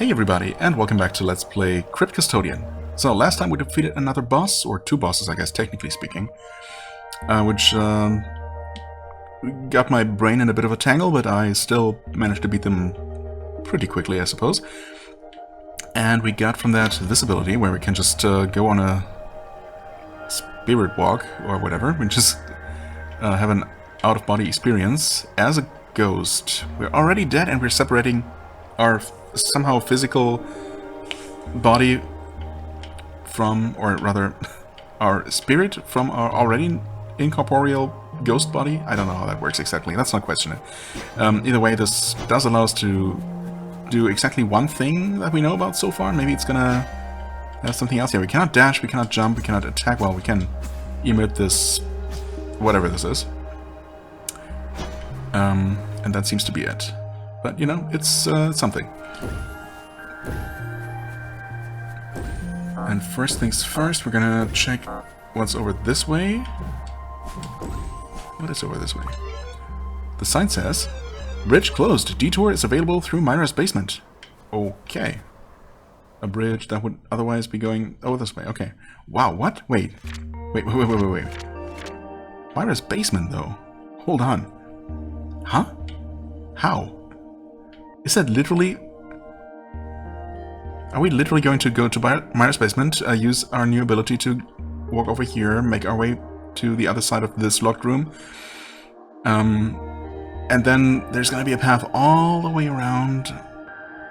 Hey everybody, and welcome back to Let's Play Crypt Custodian. So last time we defeated another boss, or two bosses I guess, technically speaking, which got my brain in a bit of a tangle, but I still managed to beat them pretty quickly, I suppose. And we got from that this ability, where we can just go on a spirit walk, or whatever, we just have an out-of-body experience as a ghost. We're already dead and we're separating our somehow physical body from, or rather, our spirit from our already incorporeal ghost body. I don't know how that works exactly, let's not question it. Either way, this does allow us to do exactly one thing that we know about so far. Maybe it's gonna have something else. Yeah, we cannot dash, we cannot jump, we cannot attack. Well, we can emit this, whatever this is. And that seems to be it. But, you know, it's something. And first things first, we're gonna check what's over this way. What is over this way? The sign says, bridge closed. Detour is available through Myra's basement. Okay. A bridge that would otherwise be going... oh, this way. Okay. Wow, what? Wait. Wait. Myra's basement, though. Hold on. Huh? How? Is that literally... are we literally going to go to Myra's basement, use our new ability to walk over here, make our way to the other side of this locked room, and then there's going to be a path all the way around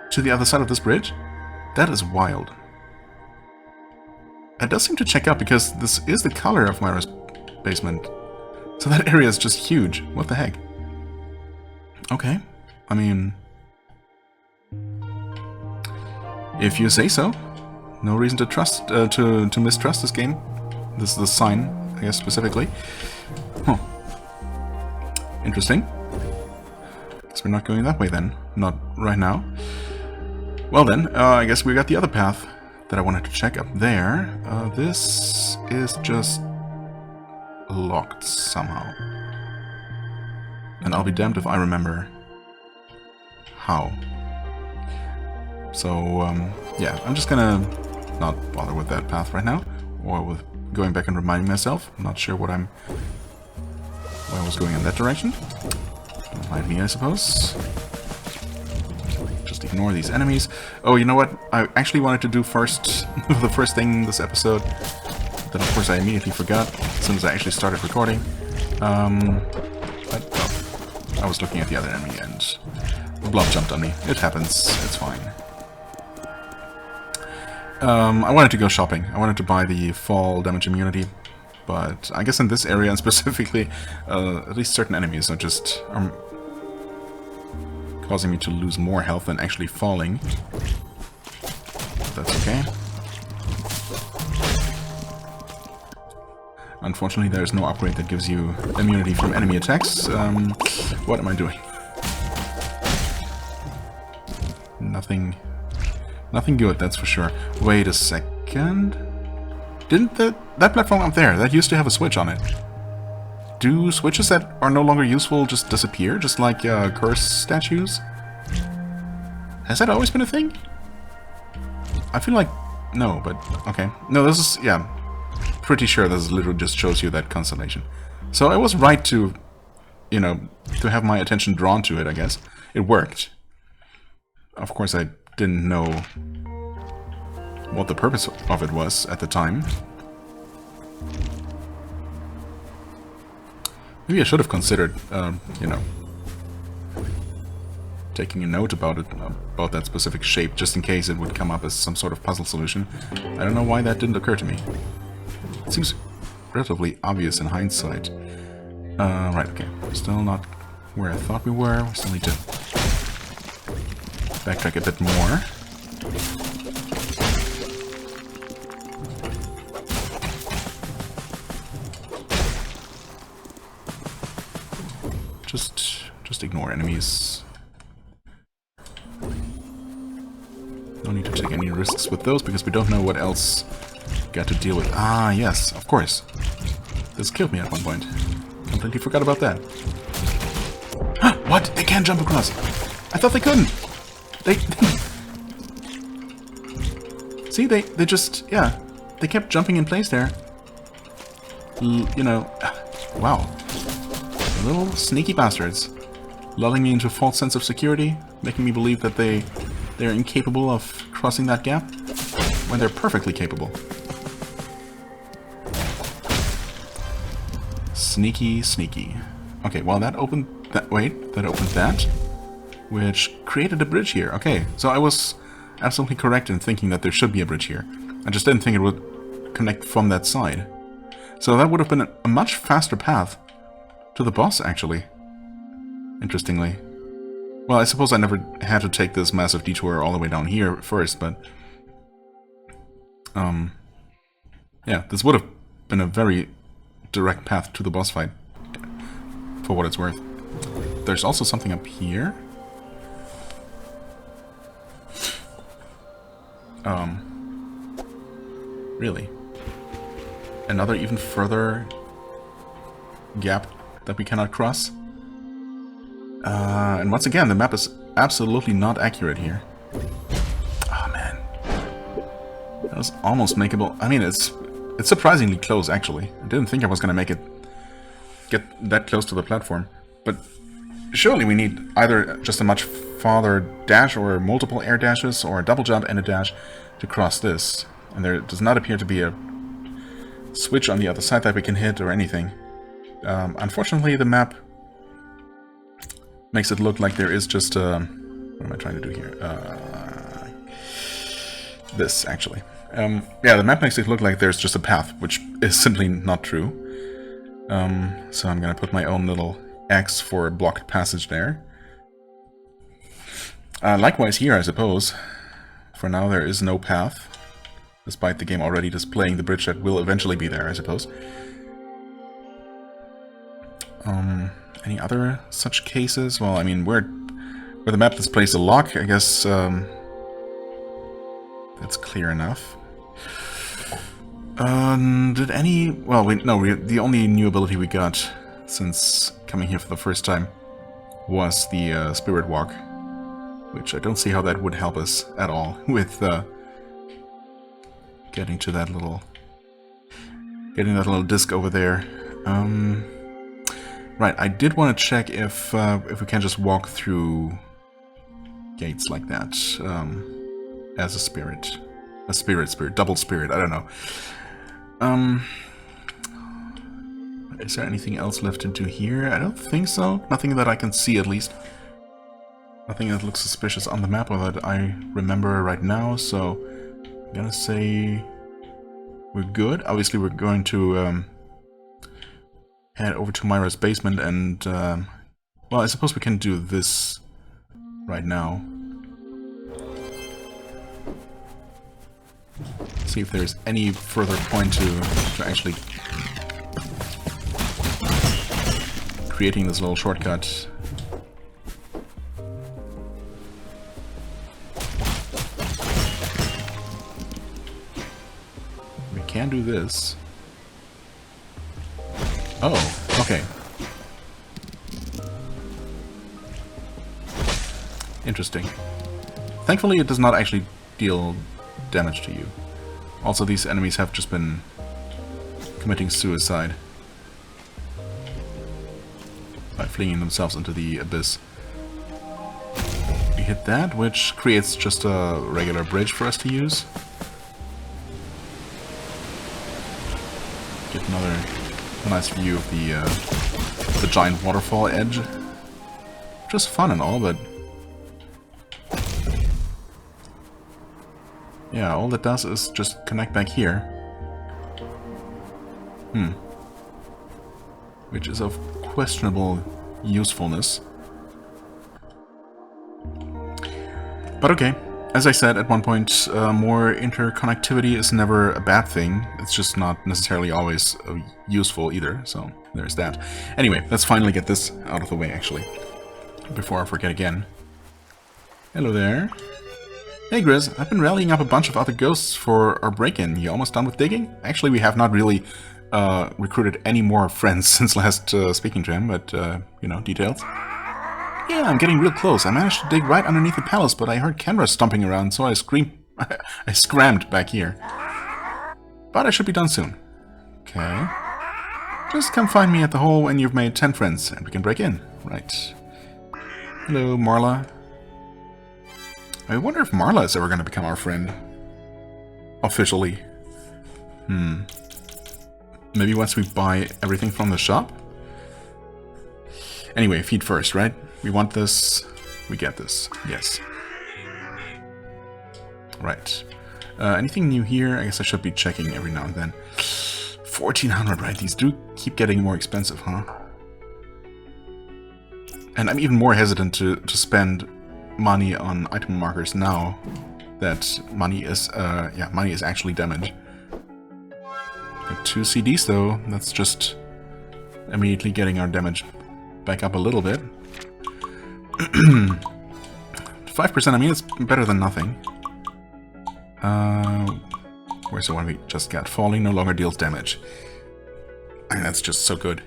to the other side of this bridge? That is wild. It does seem to check out, because this is the color of Myra's basement. So that area is just huge. What the heck? Okay. I mean... if you say so. No reason to trust, to mistrust this game. This is the sign, I guess, specifically. Huh. Interesting. Guess we're not going that way then. Not right now. Well then, I guess we got the other path that I wanted to check up there. This is just locked somehow. And I'll be damned if I remember how. So, yeah, I'm just gonna not bother with that path right now, or with going back and reminding myself. I'm not sure why I was going in that direction. Don't mind me, I suppose. Just ignore these enemies. Oh, you know what? I actually wanted to do first, the first thing this episode, that of course I immediately forgot, as soon as I actually started recording. But, well, I was looking at the other enemy and the blob jumped on me. It happens, it's fine. I wanted to go shopping. I wanted to buy the fall damage immunity, but I guess in this area and specifically, at least certain enemies are just causing me to lose more health than actually falling. That's okay. Unfortunately, there's no upgrade that gives you immunity from enemy attacks. What am I doing? Nothing good, that's for sure. Wait a second. Didn't that platform up there, that used to have a switch on it? Do switches that are no longer useful just disappear, just like curse statues? Has that always been a thing? I feel like... no, but okay. No, this is... yeah. Pretty sure this literally just shows you that constellation. So I was right to, you know, to have my attention drawn to it, I guess. It worked. Of course, I didn't know what the purpose of it was at the time. Maybe I should have considered, you know, taking a note about it, about that specific shape, just in case it would come up as some sort of puzzle solution. I don't know why that didn't occur to me. It seems relatively obvious in hindsight. Right, okay. Still not where I thought we were. We still need to backtrack a bit more. Just ignore enemies. No need to take any risks with those because we don't know what else we got to deal with. Ah, yes, of course. This killed me at one point. Completely forgot about that. What? They can't jump across. I thought they couldn't. They See, they just, yeah, they kept jumping in place there. You know, wow. Little sneaky bastards. Lulling me into a false sense of security, making me believe that they're incapable of crossing that gap, when they're perfectly capable. Sneaky, sneaky. Okay, well that opened that, wait, that opened that, which created a bridge here. Okay, so I was absolutely correct in thinking that there should be a bridge here. I just didn't think it would connect from that side. So that would have been a much faster path to the boss, actually. Interestingly. Well, I suppose I never had to take this massive detour all the way down here first, but... yeah, this would have been a very direct path to the boss fight, for what it's worth. There's also something up here. Really? Another even further gap that we cannot cross? And once again, the map is absolutely not accurate here. Oh man. That was almost makeable. I mean, it's surprisingly close, actually. I didn't think I was gonna make it get that close to the platform. But surely we need either just a much farther dash or multiple air dashes or a double jump and a dash to cross this. And there does not appear to be a switch on the other side that we can hit or anything. Unfortunately, the map makes it look like there is just what am I trying to do here? This, actually. Yeah, the map makes it look like there's just a path, which is simply not true. So I'm gonna put my own little X for a blocked passage there. Likewise here, I suppose. For now, there is no path, despite the game already displaying the bridge that will eventually be there, I suppose. Any other such cases? Well, I mean, where the map displays a lock, I guess that's clear enough. Did any... Well, the only new ability we got since coming here for the first time was the Spirit Walk, which I don't see how that would help us at all with getting to that little... getting that little disc over there. Right, I did want to check if we can just walk through gates like that as a spirit. A spirit, double spirit, I don't know. Is there anything else left to do here? I don't think so. Nothing that I can see, at least. Nothing that looks suspicious on the map or that I remember right now, so I'm gonna say we're good. Obviously, we're going to head over to Myra's basement and, well, I suppose we can do this right now. See if there's any further point to actually creating this little shortcut. We can do this. Oh, okay. Interesting. Thankfully, it does not actually deal damage to you. Also, these enemies have just been committing suicide by flinging themselves into the abyss. We hit that, which creates just a regular bridge for us to use. Get another nice view of the giant waterfall edge. Just fun and all, but yeah, all that does is just connect back here. Which is of questionable usefulness. But okay, as I said at one point, more interconnectivity is never a bad thing. It's just not necessarily always useful either, so there's that. Anyway, let's finally get this out of the way, actually, before I forget again. Hello there. Hey Grizz, I've been rallying up a bunch of other ghosts for our break-in. You almost done with digging? Actually, we have not really recruited any more friends since last speaking to him, but, you know, details. Yeah, I'm getting real close. I managed to dig right underneath the palace, but I heard Kendra stomping around, so I I scrammed back here. But I should be done soon. Okay. Just come find me at the hole when you've made 10 friends, and we can break in. Right. Hello, Marla. I wonder if Marla is ever going to become our friend. Officially. Maybe once we buy everything from the shop? Anyway, feed first, right? We want this. We get this. Yes. Right. Anything new here? I guess I should be checking every now and then. 1400, right? These do keep getting more expensive, huh? And I'm even more hesitant to spend money on item markers now that money is actually damage. Got 2 CDs though. That's just immediately getting our damage back up a little bit. 5%, I mean, it's better than nothing. Where's the one we just got? Falling no longer deals damage. I mean, that's just so good.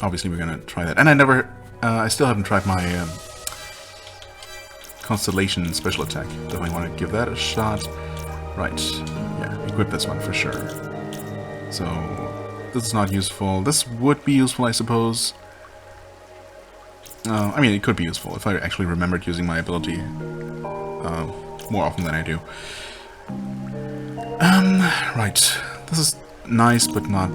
Obviously, we're gonna try that. And I still haven't tried my Constellation special attack. Definitely want to give that a shot. Right. Yeah, equip this one for sure. So, this is not useful. This would be useful, I suppose. I mean, it could be useful if I actually remembered using my ability more often than I do. Right. This is nice, but not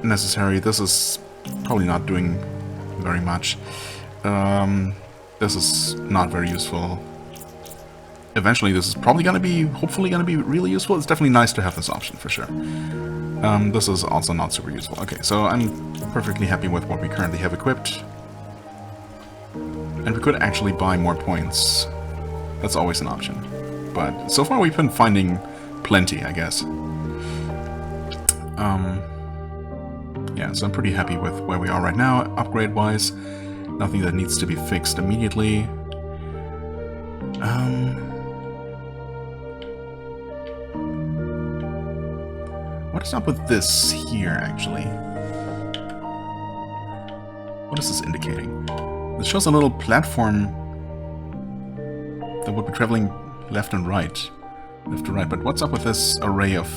necessary. This is probably not doing very much. This is not very useful. Eventually, this is probably going to be, hopefully going to be really useful. It's definitely nice to have this option, for sure. This is also not super useful. Okay, so I'm perfectly happy with what we currently have equipped. And we could actually buy more points. That's always an option. But so far we've been finding plenty, I guess. Yeah, so I'm pretty happy with where we are right now, upgrade-wise. Nothing that needs to be fixed immediately. What is up with this here, actually? What is this indicating? This shows a little platform that would be traveling left and right. Left to right, but what's up with this array of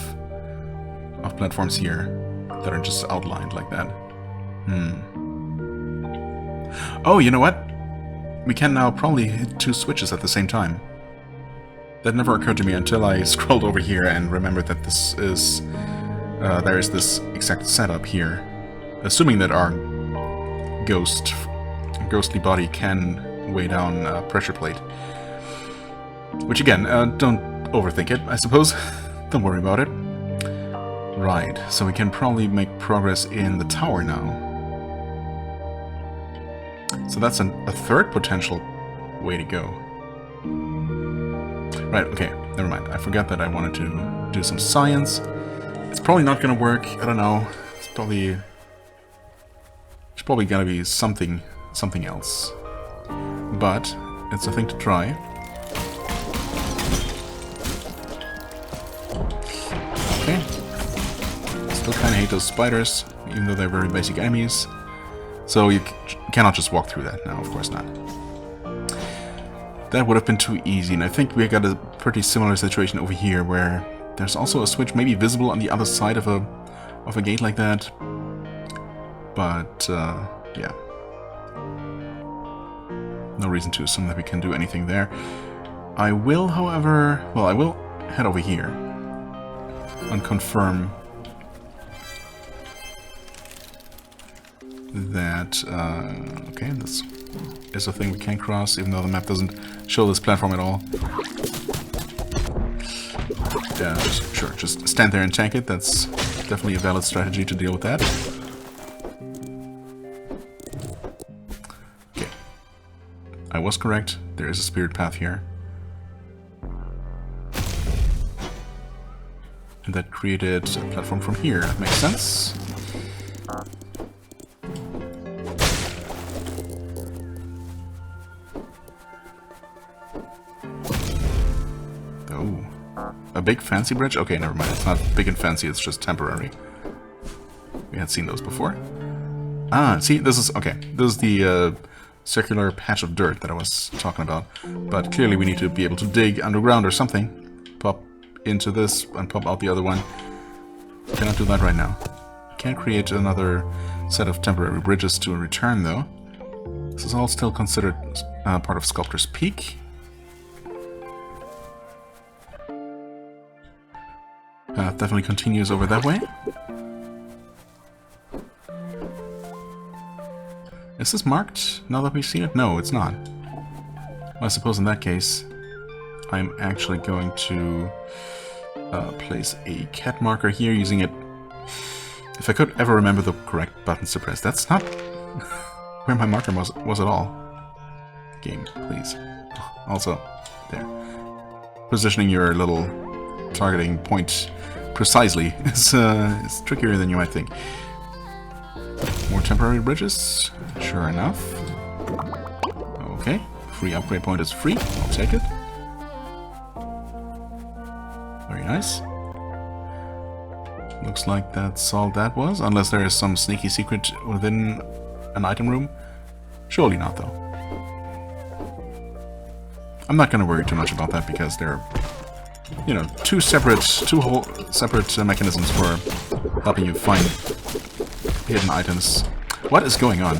platforms here that are just outlined like that? Oh, you know what? We can now probably hit 2 switches at the same time. That never occurred to me until I scrolled over here and remembered that this is... there is this exact setup here. Assuming that our ghostly body can weigh down a pressure plate. Which again, don't overthink it, I suppose. Don't worry about it. Right, so we can probably make progress in the tower now. So that's a third potential way to go. Right, okay, never mind. I forgot that I wanted to do some science. It's probably not gonna work, I don't know. It's probably gonna be something else. But it's a thing to try. Okay. Still kinda hate those spiders, even though they're very basic enemies. So you cannot just walk through that now, of course not. That would have been too easy, and I think we got a pretty similar situation over here, where there's also a switch maybe visible on the other side of a gate like that. But, yeah. No reason to assume that we can do anything there. I will, however... Well, I will head over here and confirm that, okay, this is a thing we can cross, even though the map doesn't show this platform at all. Yeah, sure, just stand there and tank it. That's definitely a valid strategy to deal with that. Okay. I was correct. There is a spirit path here. And that created a platform from here. That makes sense. Oh. A big fancy bridge? Okay, never mind. It's not big and fancy, it's just temporary. We had seen those before. Ah, see, this is... Okay, this is the circular patch of dirt that I was talking about. But clearly we need to be able to dig underground or something. Pop into this and pop out the other one. Cannot do that right now. Can't create another set of temporary bridges to return though. This is all still considered part of Sculptor's Peak. Path definitely continues over that way. Is this marked now that we've seen it? No, it's not. Well, I suppose in that case, I'm actually going to place a cat marker here using it. If I could ever remember the correct buttons to press. That's not where my marker was at all. Game, please. Also, there. Positioning your little targeting point precisely is trickier than you might think. More temporary bridges. Sure enough. Okay. Free upgrade point is free. I'll take it. Very nice. Looks like that's all that was. Unless there is some sneaky secret within an item room. Surely not, though. I'm not going to worry too much about that because they're, you know, two separate mechanisms for helping you find hidden items. What is going on?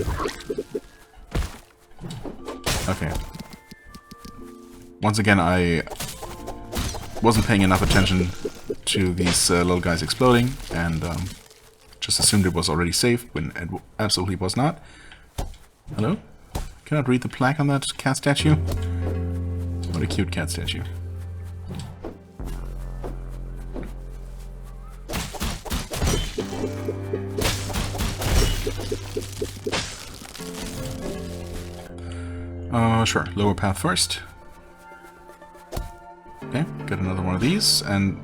Okay. Once again, I wasn't paying enough attention to these little guys exploding, and just assumed it was already safe when it absolutely was not. Hello? Cannot read the plaque on that cat statue? What a cute cat statue. Sure. Lower path first. Okay, get another one of these, and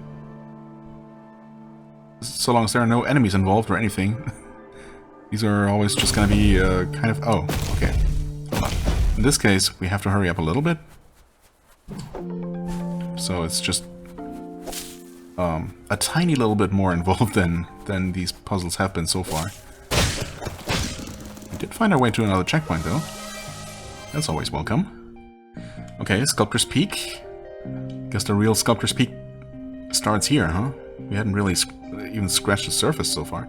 so long as there are no enemies involved or anything, these are always just gonna be kind of... Oh, okay. Hold on. In this case, we have to hurry up a little bit. So it's just a tiny little bit more involved than these puzzles have been so far. We did find our way to another checkpoint, though. That's always welcome. Okay, Sculptor's Peak. Guess the real Sculptor's Peak starts here, huh? We hadn't really even scratched the surface so far.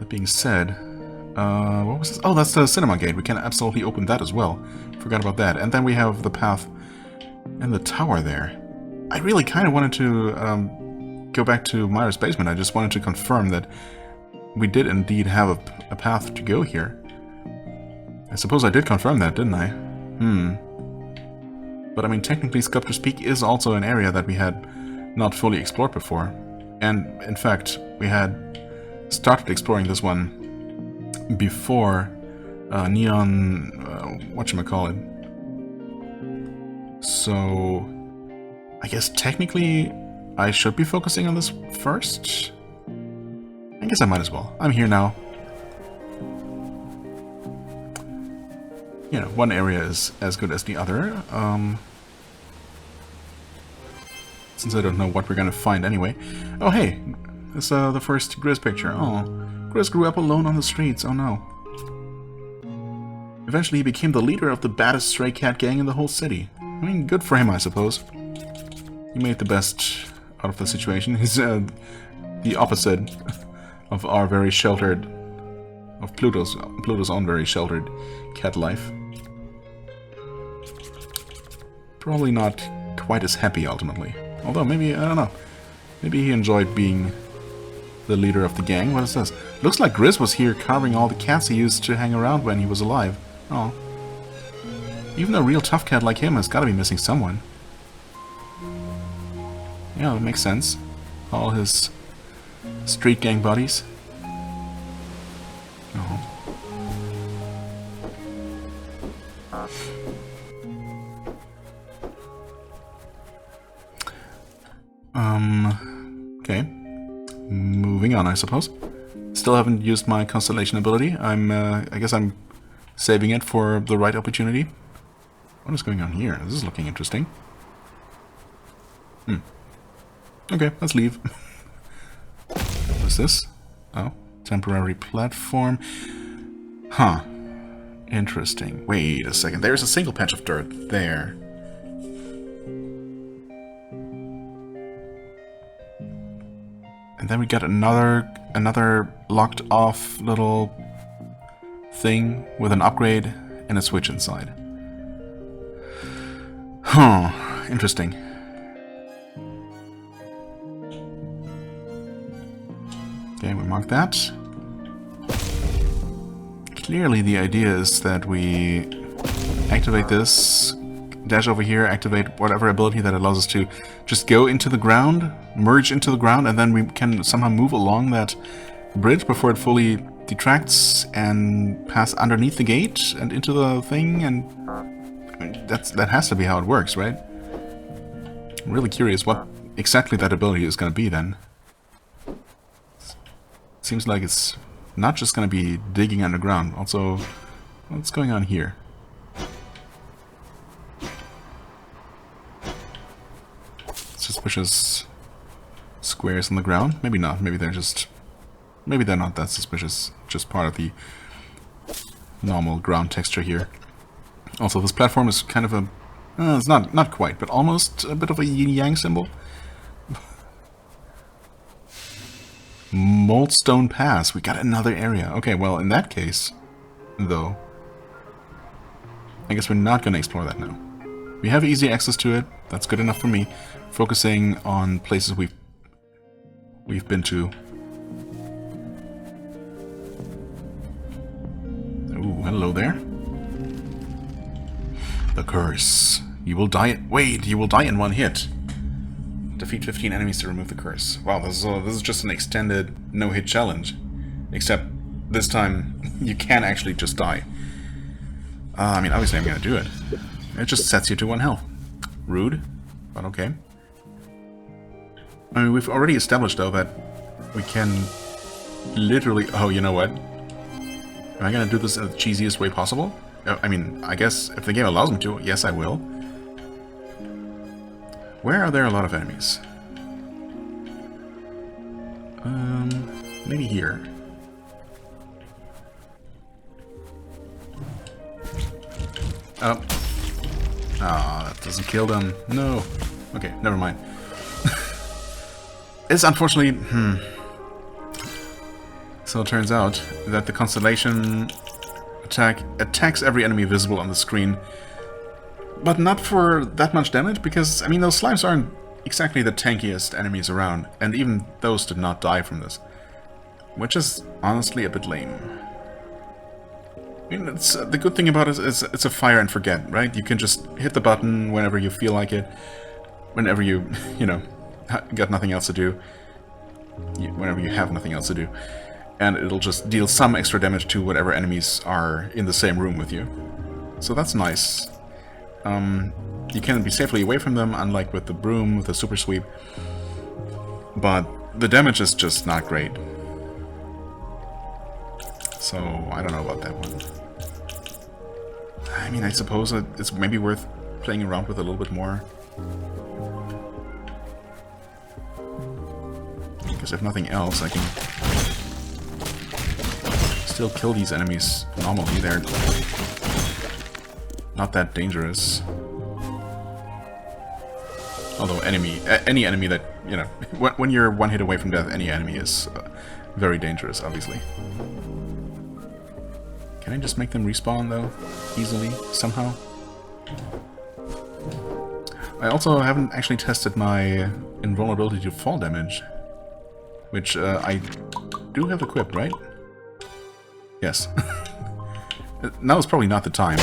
That being said, what was this? Oh, that's the cinema gate. We can absolutely open that as well. Forgot about that. And then we have the path and the tower there. I really kind of wanted to go back to Myra's basement. I just wanted to confirm that we did indeed have a path to go here. I suppose I did confirm that, didn't I? But I mean, technically Sculptor's Peak is also an area that we had not fully explored before. And in fact, we had started exploring this one before Neon... whatchamacallit. So... I guess technically I should be focusing on this first? I guess I might as well. I'm here now. You know, one area is as good as the other. Since I don't know what we're gonna find anyway. Oh hey, it's the first Grizz picture. Oh, Grizz grew up alone on the streets. Oh no. Eventually he became the leader of the baddest stray cat gang in the whole city. I mean, good for him, I suppose. He made the best out of the situation. He's the opposite of our very sheltered, of Pluto's own very sheltered cat life. Probably not quite as happy ultimately. Although maybe, I don't know, maybe he enjoyed being the leader of the gang. What is this? Looks like Grizz was here carving all the cats he used to hang around when he was alive. Oh. Even a real tough cat like him has got to be missing someone. Yeah, that makes sense. All his street gang buddies. Oh. Okay. Moving on, I suppose. Still haven't used my constellation ability. I guess I'm saving it for the right opportunity. What is going on here? This is looking interesting. Okay, let's leave. What is this? Oh, temporary platform. Huh. Interesting. Wait a second. There's a single patch of dirt there. And then we got another locked off little thing with an upgrade and a switch inside. Huh. Interesting. Okay, we mark that. Clearly the idea is that we activate this, dash over here, activate whatever ability that allows us to just go into the ground, merge into the ground, and then we can somehow move along that bridge before it fully detracts and pass underneath the gate and into the thing, and I mean, that has to be how it works, right? I'm really curious what exactly that ability is going to be then. Seems like it's not just going to be digging underground. Also, what's going on here? Suspicious squares on the ground? Maybe not. Maybe they're not that suspicious. Just part of the normal ground texture here. Also, this platform is kind of a... it's not quite, but almost a bit of a yin-yang symbol. Moldstone Pass. We got another area. Okay, well, in that case, though, I guess we're not going to explore that now. We have easy access to it. That's good enough for me. Focusing on places we've been to. Ooh, hello there. The curse. You will die. Wait, you will die in one hit. Defeat 15 enemies to remove the curse. Wow, this is just an extended no-hit challenge. Except this time you can actually just die. I mean, obviously I'm gonna do it. It just sets you to 1 health. Rude, but okay. I mean, we've already established though that we can literally... Oh, you know what? Am I gonna do this in the cheesiest way possible? I mean, I guess if the game allows me to, yes I will. Where are there a lot of enemies? Maybe here. Oh. Ah, that doesn't kill them. No. Okay, never mind. It's unfortunately... So it turns out that the Constellation attack attacks every enemy visible on the screen. But not for that much damage, because, I mean, those slimes aren't exactly the tankiest enemies around, and even those did not die from this. Which is honestly a bit lame. I mean, it's, the good thing about it is it's a fire and forget, right? You can just hit the button whenever you feel like it, whenever you, you know, got nothing else to do, whenever you have nothing else to do. And it'll just deal some extra damage to whatever enemies are in the same room with you. So that's nice. You can be safely away from them, unlike with the broom, with the super sweep. But the damage is just not great. So, I don't know about that one. I mean, I suppose it's maybe worth playing around with a little bit more. Because if nothing else, I can still kill these enemies normally. They're not that dangerous. Although any enemy that, you know, when you're 1 hit away from death, any enemy is very dangerous, obviously. Can I just make them respawn, though? Easily? Somehow? I also haven't actually tested my invulnerability to fall damage. Which, I do have equipped, right? Yes. Now is probably not the time.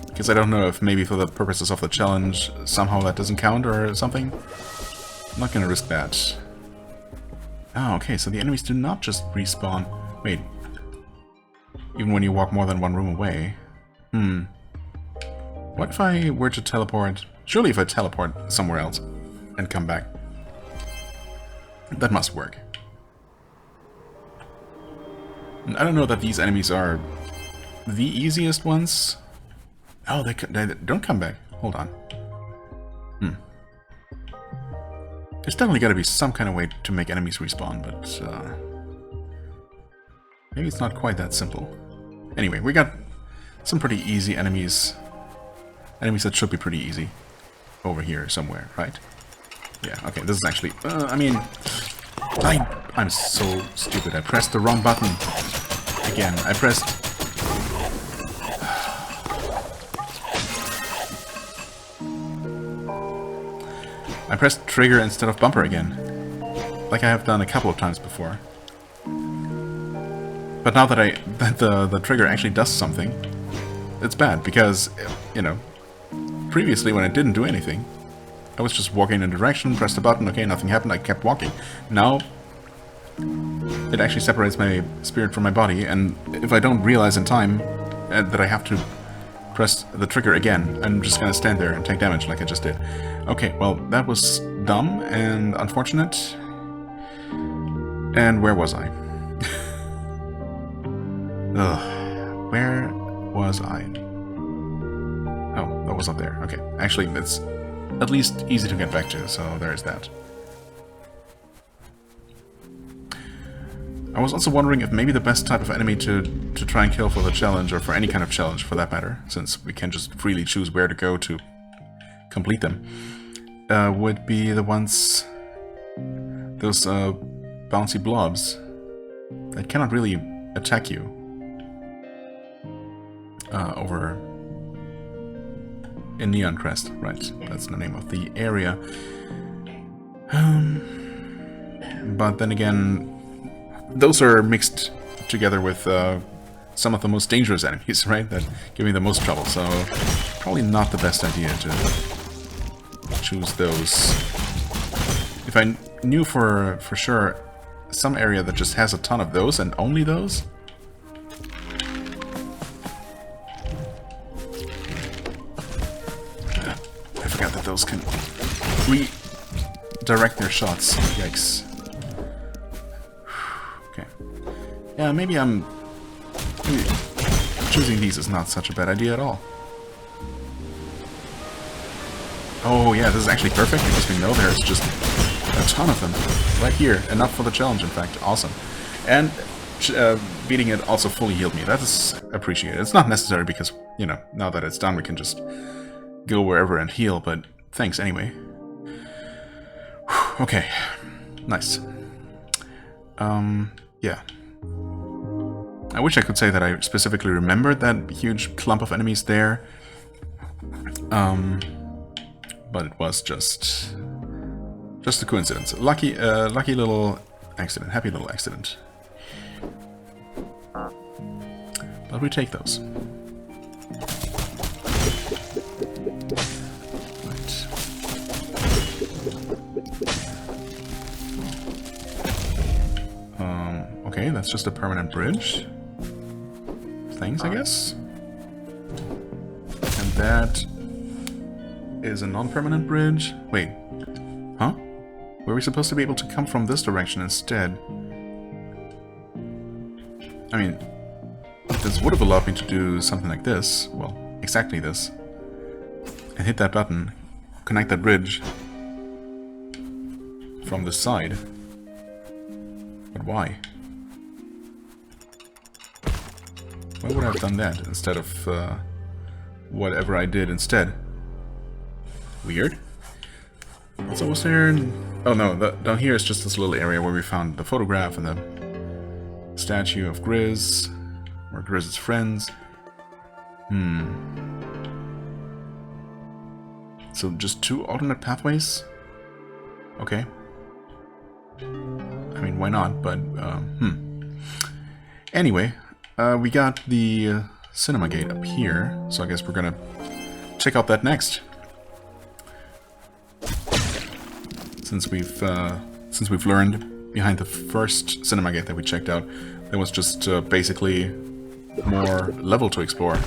Because I don't know if maybe for the purposes of the challenge, somehow that doesn't count or something. I'm not gonna risk that. Oh, okay, so the enemies do not just respawn. Wait. Even when you walk more than 1 room away. What if I were to teleport? Surely if I teleport somewhere else and come back. That must work. And I don't know that these enemies are the easiest ones. Oh, they don't come back. Hold on. There's definitely got to be some kind of way to make enemies respawn, but maybe it's not quite that simple. Anyway, we got some pretty easy enemies. Enemies that should be pretty easy. Over here somewhere, right? Yeah, okay, this is actually... I mean... I'm so stupid. I pressed the wrong button. Again, I pressed... I pressed trigger instead of bumper again. Like I have done a couple of times before. But now that the trigger actually does something, it's bad because, you know, previously when it didn't do anything, I was just walking in a direction, pressed the button, okay, nothing happened, I kept walking. Now, it actually separates my spirit from my body, and if I don't realize in time that I have to press the trigger again, I'm just gonna stand there and take damage like I just did. Okay, well, that was dumb and unfortunate. And where was I? Ugh, where was I? Oh, that was up there. Okay, actually, it's at least easy to get back to, so there's that. I was also wondering if maybe the best type of enemy to try and kill for the challenge, or for any kind of challenge for that matter, since we can just freely choose where to go to complete them, would be the ones... those bouncy blobs that cannot really attack you over in Neon Crest, right? That's the name of the area. But then again, those are mixed together with some of the most dangerous enemies, right? That give me the most trouble, so probably not the best idea to choose those. If I knew for sure some area that just has a ton of those and only those, I forgot that those can redirect their shots. Yikes. Okay. Yeah, maybe choosing these is not such a bad idea at all. Oh yeah, this is actually perfect because we know there's just a ton of them right here. Enough for the challenge, in fact. Awesome. And beating it also fully healed me. That is appreciated. It's not necessary because, you know, now that it's done we can just go wherever and heal, but thanks anyway. Whew, okay. Nice. Yeah. I wish I could say that I specifically remembered that huge clump of enemies there. But it was just a coincidence. Lucky little accident. Happy little accident. But we take those. Right. Okay, that's just a permanent bridge. Thanks, I guess. And that is a non-permanent bridge. Wait. Huh? Were we supposed to be able to come from this direction instead? I mean, this would have allowed me to do something like this. Well, exactly this. And hit that button. Connect that bridge from this side. But why? Why would I have done that instead of whatever I did instead? Weird. So was there... Oh no, down here is just this little area where we found the photograph and the statue of Grizz, or Grizz's friends. So just two alternate pathways? Okay. I mean, why not, but, Anyway, we got the cinema gate up here, so I guess we're gonna check out that next. Since we've learned behind the first cinema gate that we checked out, there was just basically more level to explore.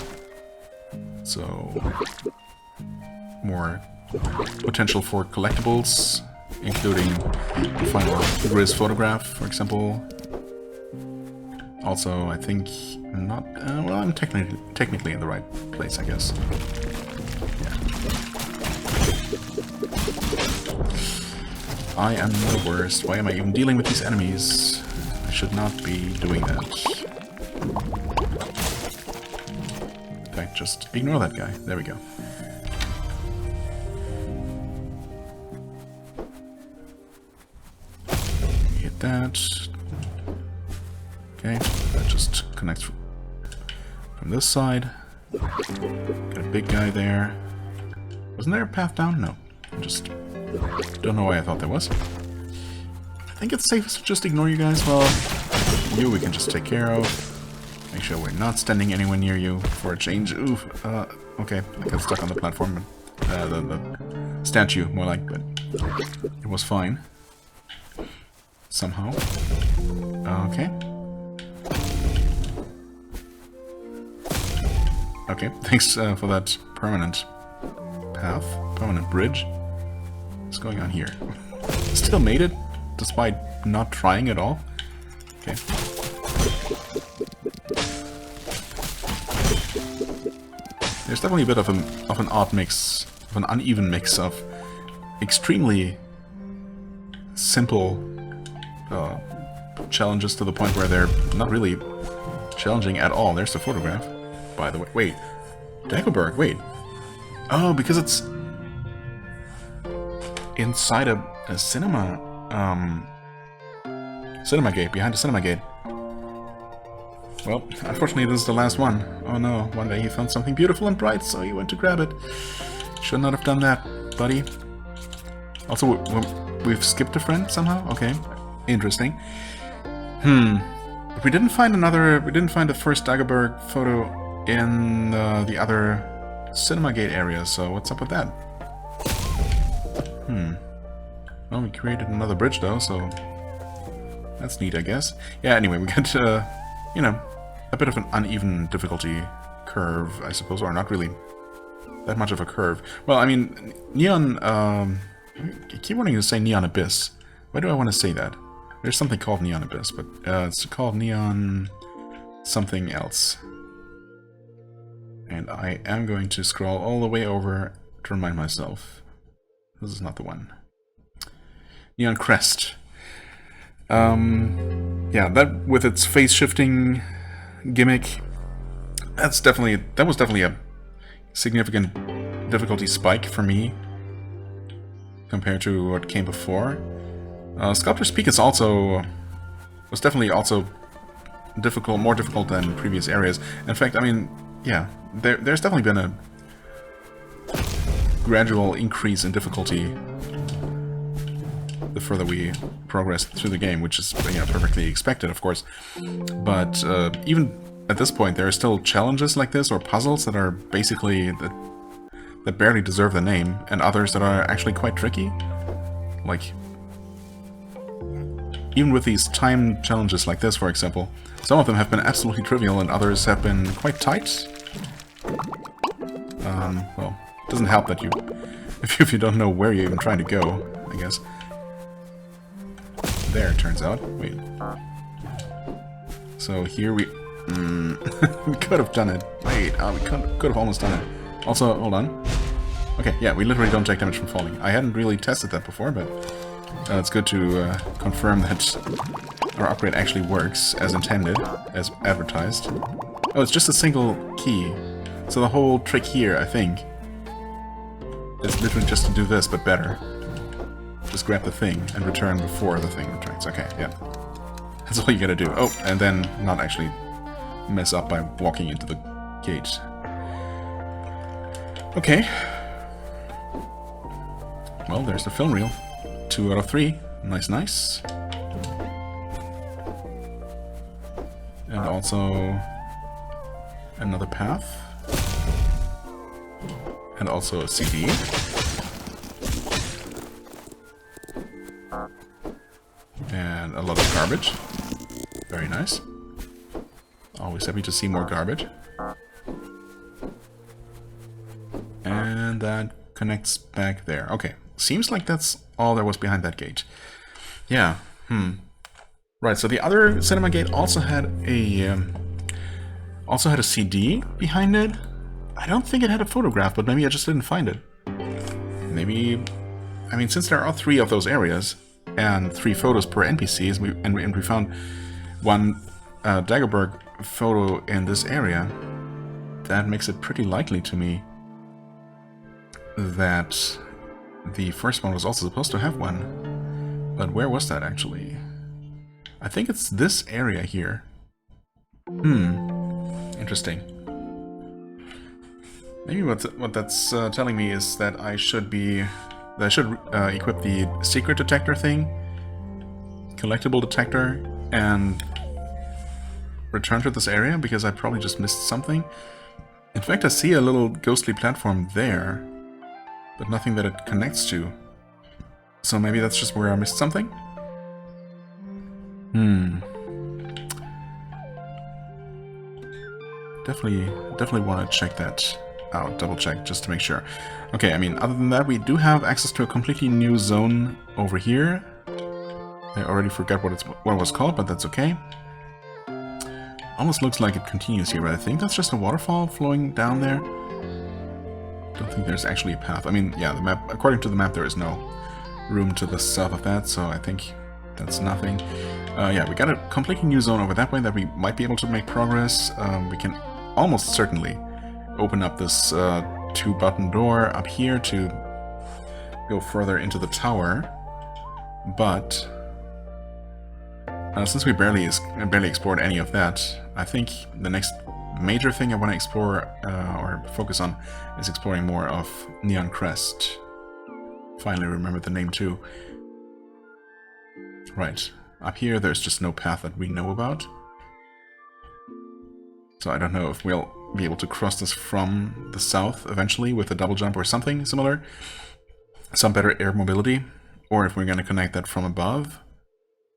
So more potential for collectibles, including the final Grizz photograph, for example. Also, I think not. Well, I'm technically in the right place, I guess. Yeah. I am the worst. Why am I even dealing with these enemies? I should not be doing that. just ignore that guy. There we go. Hit that. Okay, that just connects from this side. Got a big guy there. Wasn't there a path down? No. I just don't know why I thought there was. I think it's safest to just ignore you guys. Well, you we can just take care of. Make sure we're not standing anywhere near you for a change. Oof. Okay, I got stuck on the platform. The statue, more like, but it was fine. Somehow. Okay. Okay, thanks for that permanent path, permanent bridge. What's going on here? Still made it, despite not trying at all. Okay. There's definitely a bit of an odd mix, of an uneven mix of extremely simple challenges to the point where they're not really challenging at all. There's the photograph, by the way. Wait, Dagobah, wait. Oh, because it's inside a cinema, cinema gate, behind the cinema gate. Well, unfortunately this is the last one. Oh no, one day he found something beautiful and bright, so he went to grab it. Should not have done that, buddy. Also, we've skipped a friend somehow? Okay, interesting. We didn't find the first Dagobah photo in the other cinema gate area, so what's up with that? Well, we created another bridge though, so that's neat, I guess. Yeah, anyway, we got, you know, a bit of an uneven difficulty curve, I suppose, or not really that much of a curve. Well, I mean, Neon, I keep wanting to say Neon Abyss. Why do I want to say that? There's something called Neon Abyss, but it's called Neon something else. And I am going to scroll all the way over to remind myself. This is not the one. Neon Crest. Yeah, that with its face shifting gimmick, that was definitely a significant difficulty spike for me compared to what came before. Sculptor's Peak was definitely also difficult, more difficult than previous areas. In fact, I mean, yeah, there's definitely been a gradual increase in difficulty the further we progress through the game, which is, you know, perfectly expected, of course. But even at this point, there are still challenges like this, or puzzles that are basically that barely deserve the name, and others that are actually quite tricky. Like, even with these time challenges like this, for example, some of them have been absolutely trivial, and others have been quite tight. Well, it doesn't help that if you don't know where you're even trying to go, I guess. There, it turns out. Wait. So here we... we could have done it. Wait, we could have almost done it. Also, hold on. Okay, yeah, we literally don't take damage from falling. I hadn't really tested that before, but it's good to confirm that our upgrade actually works as intended, as advertised. Oh, it's just a single key. So the whole trick here, I think, is literally just to do this, but better. Just grab the thing and return before the thing returns. Okay, yeah. That's all you gotta do. Oh, and then not actually mess up by walking into the gate. Okay. Well, there's the film reel. 2 out of 3. Nice, nice. And also another path. And also a CD. And a lot of garbage. Very nice. Always happy to see more garbage. And that connects back there. Okay. Seems like that's all there was behind that gate. Yeah. Right, so the other cinema gate also had a CD behind it. I don't think it had a photograph, but maybe I just didn't find it. Maybe, I mean, since there are 3 of those areas and 3 photos per NPCs, and we found one Dagobah photo in this area, that makes it pretty likely to me that the first one was also supposed to have one. But where was that actually? I think it's this area here. Interesting. Maybe what that's telling me is that I should equip the secret detector thing, collectible detector, and return to this area, because I probably just missed something. In fact, I see a little ghostly platform there, but nothing that it connects to. So maybe that's just where I missed something? Definitely want to check that out, double check, just to make sure. Okay, I mean, other than that, we do have access to a completely new zone over here. I already forgot what it was called, but that's okay. Almost looks like it continues here, but I think that's just a waterfall flowing down there. Don't think there's actually a path. I mean, yeah, the map, according to the map, there is no room to the south of that, so I think that's nothing. Yeah, we got a completely new zone over that way that we might be able to make progress. We can almost certainly open up this 2-button door up here to go further into the tower, but since we barely explored any of that, I think the next major thing I want to explore or focus on is exploring more of Neon Crest. Finally remembered the name too. Right, up here there's just no path that we know about. So I don't know if we'll be able to cross this from the south eventually with a double jump or something similar. Some better air mobility, or if we're going to connect that from above.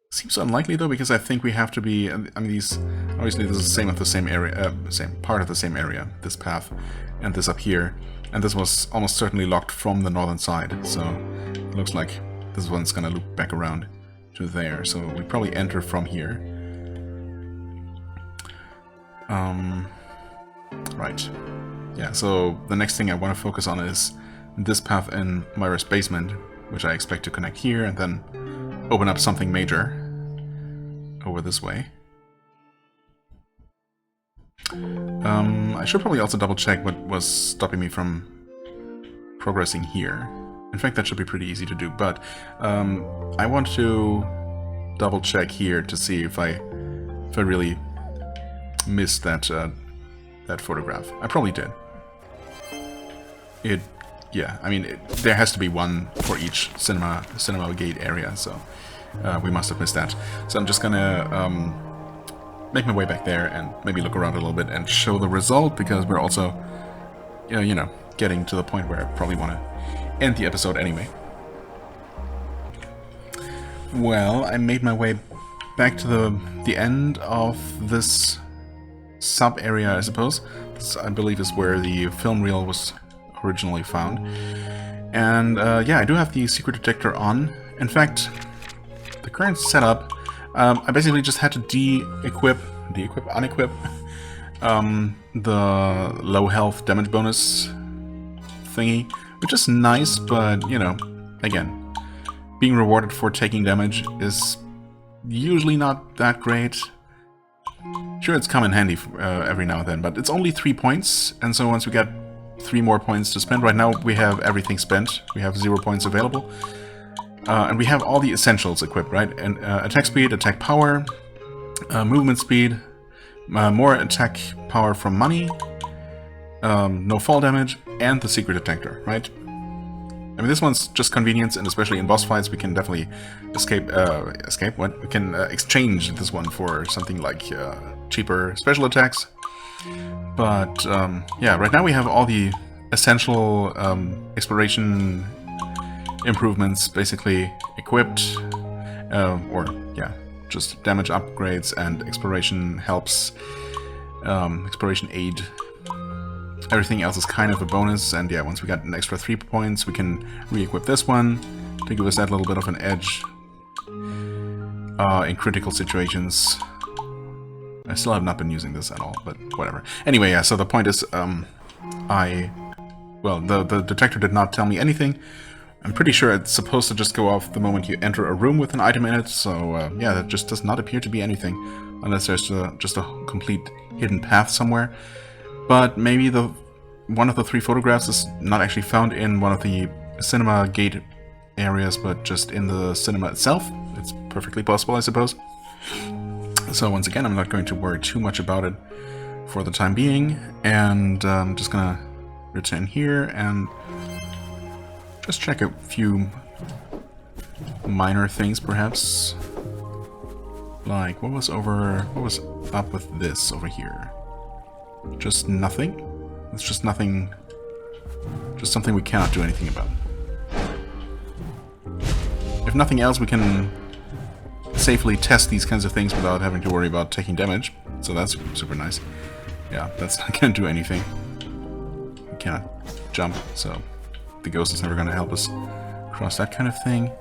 Seems unlikely though, because I think we have to be, I mean, these, obviously this is the same of the same area, same part of the same area, this path, and this up here, and this was almost certainly locked from the northern side, so it looks like this one's gonna loop back around to there, so we probably enter from here. Right, yeah, so the next thing I want to focus on is this path in Myra's basement, which I expect to connect here, and then open up something major over this way. I should probably also double check what was stopping me from progressing here. In fact, that should be pretty easy to do, but I want to double check here to see if I really missed that that photograph. I probably did. Yeah, I mean, there has to be one for each cinema gate area, so we must have missed that. So I'm just gonna make my way back there and maybe look around a little bit and show the result, because we're also, you know, getting to the point where I probably want to end the episode anyway. Well, I made my way back to the end of this sub-area, I suppose. This, I believe, is where the film reel was originally found. And yeah, I do have the secret detector on. In fact, the current setup, I basically just had to unequip the low health damage bonus thingy, which is nice, but, you know, again, being rewarded for taking damage is usually not that great. Sure, it's come in handy every now and then, but it's only 3 points, and so once we get 3 more points to spend, right now we have everything spent, we have 0 points available, and we have all the essentials equipped, right? And attack speed, attack power, movement speed, more attack power from money, no fall damage, and the secret detector, right? I mean, this one's just convenience, and especially in boss fights, we can definitely we can exchange this one for something like cheaper special attacks. But yeah, right now we have all the essential exploration improvements basically equipped, or yeah, just damage upgrades and exploration helps, exploration aid. Everything else is kind of a bonus, and yeah, once we got an extra 3 points, we can re-equip this one to give us that little bit of an edge in critical situations. I still have not been using this at all, but whatever. Anyway, yeah, so the point is, well, the detector did not tell me anything. I'm pretty sure it's supposed to just go off the moment you enter a room with an item in it, so yeah, that just does not appear to be anything, unless there's just a complete hidden path somewhere. But maybe one of the 3 photographs is not actually found in one of the cinema gate areas, but just in the cinema itself. It's perfectly possible, I suppose. So once again, I'm not going to worry too much about it for the time being, and I'm just gonna return here and just check a few minor things, perhaps. Like, what was up with this over here? Just nothing? It's just nothing. Just something we cannot do anything about. If nothing else, we can safely test these kinds of things without having to worry about taking damage. So that's super nice. Yeah, that's not gonna do anything. We cannot jump, so the ghost is never gonna help us cross that kind of thing.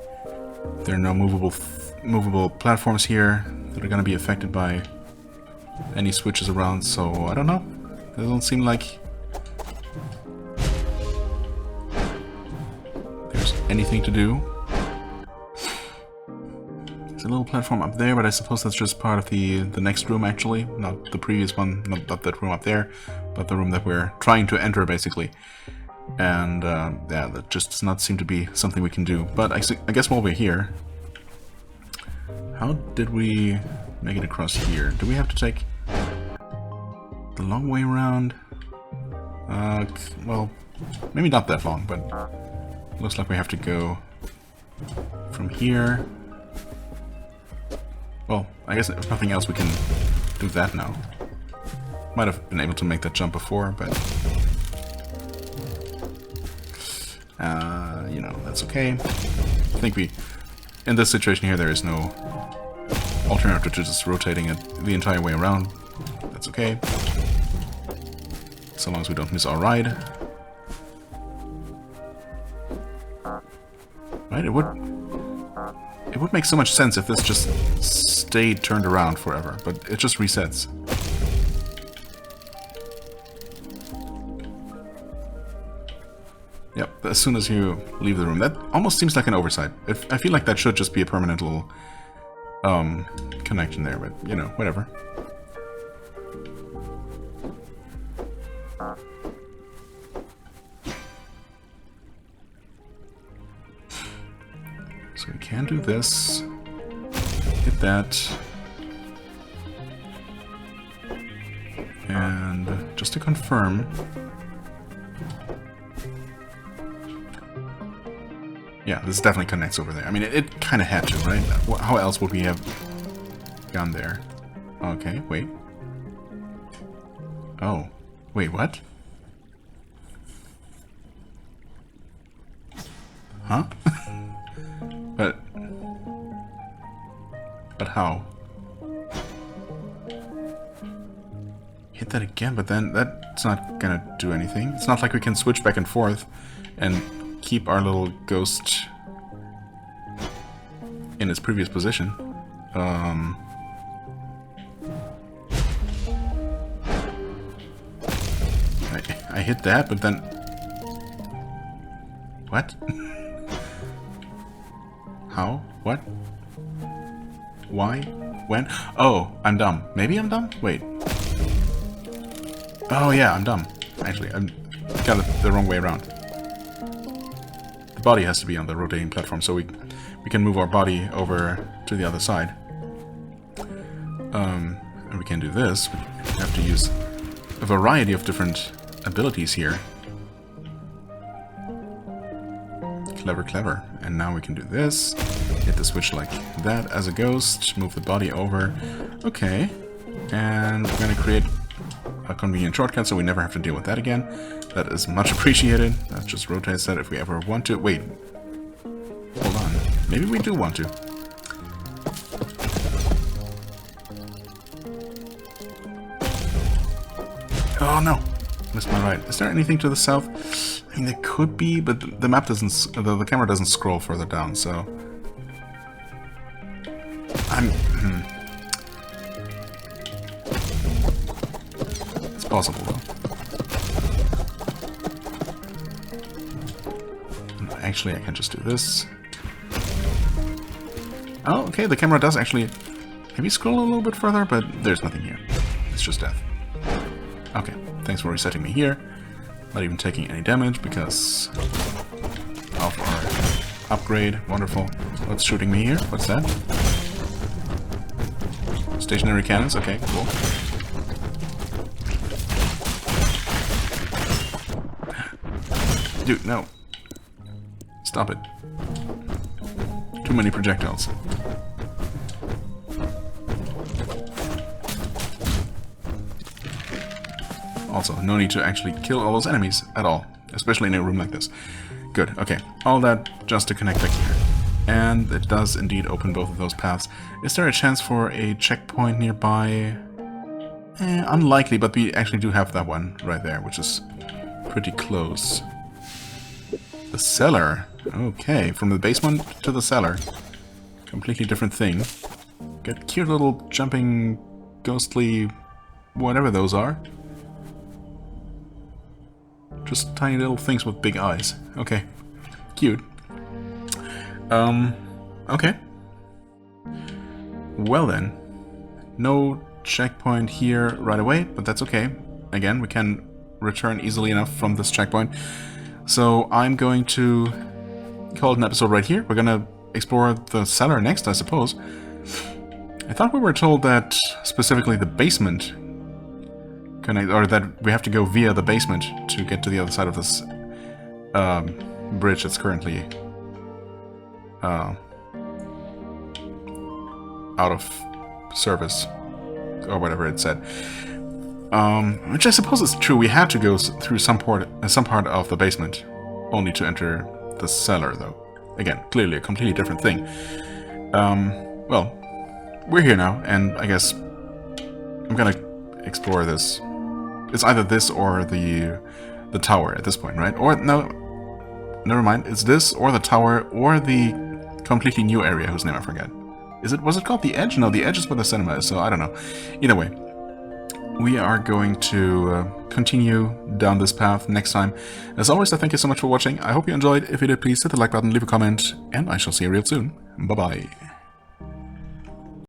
There are no movable platforms here that are gonna be affected by any switches around, so I don't know. It doesn't seem like there's anything to do. There's a little platform up there, but I suppose that's just part of the next room, actually. Not the previous one, not that room up there, but the room that we're trying to enter, basically. And, yeah, that just does not seem to be something we can do. But I guess while we're here... How did we make it across here? Do we have to take the long way around? Well, maybe not that long, but looks like we have to go from here. Well, I guess if nothing else, we can do that now. Might have been able to make that jump before, but... you know, that's okay. I think in this situation here, there is no alternative to just rotating it the entire way around. That's okay. So long as we don't miss our ride. Right, it would make so much sense if this just stayed turned around forever, but it just resets. Yep, as soon as you leave the room. That almost seems like an oversight. I feel like that should just be a permanent little connection there, but, you know, whatever. So we can do this. Hit that. And just to confirm... Yeah, this definitely connects over there. I mean, it kind of had to, right? How else would we have gone there? Okay, wait. Oh, wait, what? Huh? But how? Hit that again, but then that's not gonna do anything. It's not like we can switch back and forth and keep our little ghost in its previous position. I hit that, but then... What? How? What? Why? When? Oh, I'm dumb. Maybe I'm dumb? Wait. Oh yeah, I'm dumb. Actually, I got it the wrong way around. The body has to be on the rotating platform, so we can move our body over to the other side. And we can do this. We have to use a variety of different abilities here. Clever, clever. And now we can do this. Hit the switch like that as a ghost. Move the body over. Okay. And we're going to create a convenient shortcut so we never have to deal with that again. That is much appreciated. That just rotates that if we ever want to. Wait. Hold on. Maybe we do want to. Oh no! Missed my ride. Is there anything to the south? I mean, there could be, but the map doesn't... The camera doesn't scroll further down, so... It's possible, though. Actually, I can just do this. Oh, okay, the camera does actually... Maybe scroll a little bit further, but there's nothing here. It's just death. Okay, thanks for resetting me here. Not even taking any damage because of our upgrade. Wonderful. What's shooting me here? What's that? Stationary cannons? Okay, cool. Dude, no. Stop it. Too many projectiles. Also, no need to actually kill all those enemies at all, especially in a room like this. Good, okay. All that just to connect back here. And it does indeed open both of those paths. Is there a chance for a checkpoint nearby? Unlikely, but we actually do have that one right there, which is pretty close. The cellar. Okay, from the basement to the cellar. Completely different thing. Got cute little jumping, ghostly, whatever those are. Just tiny little things with big eyes. Okay. Cute. Okay. Well then. No checkpoint here right away, but that's okay. Again, we can return easily enough from this checkpoint. So I'm going to call it an episode right here. We're gonna explore the cellar next, I suppose. I thought we were told that specifically the basement or that we have to go via the basement to get to the other side of this bridge that's currently out of service, or whatever it said. Which I suppose is true. We had to go through some part of the basement, only to enter the cellar, though. Again, clearly a completely different thing. Well, we're here now, and I guess I'm gonna explore this. It's either this or the tower at this point, right? Or, no, never mind. It's this or the tower or the completely new area whose name I forget. Was it called the Edge? No, the Edge is where the cinema is, so I don't know. Either way, we are going to continue down this path next time. As always, I thank you so much for watching. I hope you enjoyed. If you did, please hit the like button, leave a comment, and I shall see you real soon. Bye-bye.